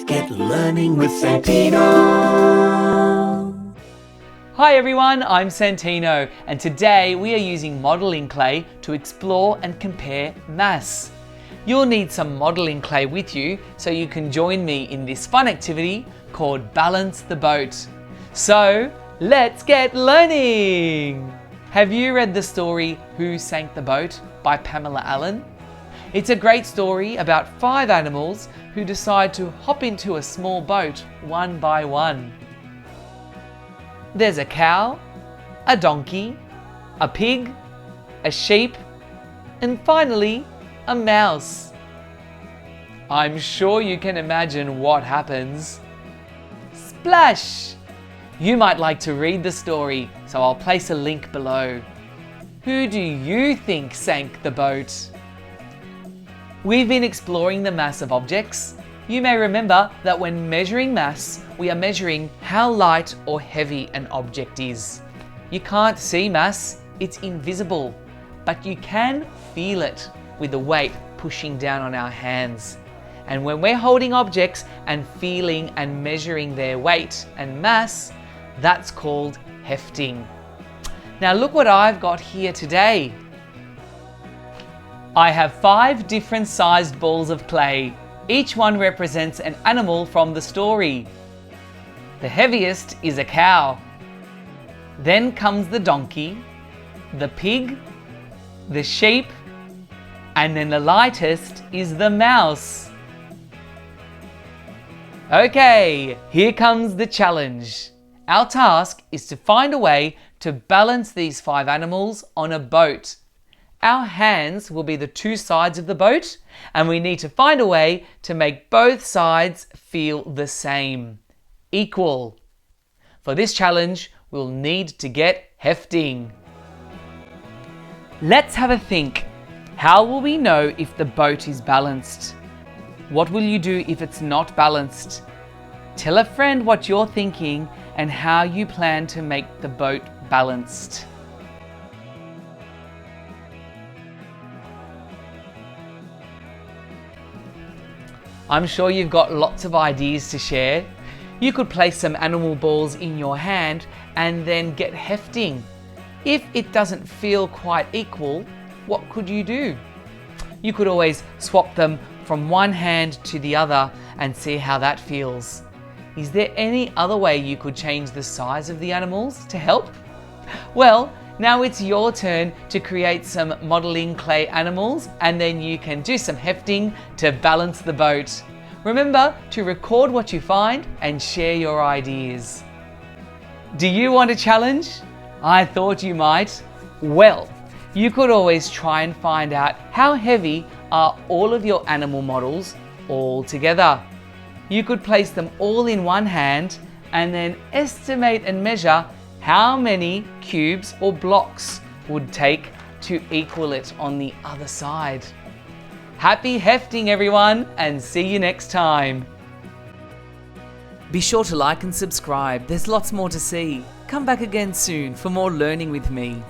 Let's get learning with Santino. Hi everyone, I'm Santino, and today we are using modelling clay to explore and compare mass. You'll need some modelling clay with you so you can join me in this fun activity called Balance the Boat. So, let's get learning! Have you read the story Who Sank the Boat by Pamela Allen? It's a great story about 5 animals who decide to hop into a small boat one by one. There's a cow, a donkey, a pig, a sheep, and finally, a mouse. I'm sure you can imagine what happens. Splash! You might like to read the story, so I'll place a link below. Who do you think sank the boat? We've been exploring the mass of objects. You may remember that when measuring mass, we are measuring how light or heavy an object is. You can't see mass, it's invisible, but you can feel it with the weight pushing down on our hands. And when we're holding objects and feeling and measuring their weight and mass, that's called hefting. Now look what I've got here today. I have 5 different sized balls of clay. Each one represents an animal from the story. The heaviest is a cow. Then comes the donkey, the pig, the sheep, and then the lightest is the mouse. Okay, here comes the challenge. Our task is to find a way to balance these 5 animals on a boat. Our hands will be the 2 sides of the boat, and we need to find a way to make both sides feel the same, equal. For this challenge, we'll need to get hefting. Let's have a think. How will we know if the boat is balanced? What will you do if it's not balanced? Tell a friend what you're thinking and how you plan to make the boat balanced. I'm sure you've got lots of ideas to share. You could place some animal balls in your hand and then get hefting. If it doesn't feel quite equal, what could you do? You could always swap them from one hand to the other and see how that feels. Is there any other way you could change the size of the animals to help? Well, now it's your turn to create some modelling clay animals, and then you can do some hefting to balance the boat. Remember to record what you find and share your ideas. Do you want a challenge? I thought you might. Well, you could always try and find out how heavy are all of your animal models all together. You could place them all in one hand and then estimate and measure how many cubes or blocks would take to equal it on the other side. Happy hefting everyone, and see you next time. Be sure to like and subscribe, there's lots more to see. Come back again soon for more learning with me.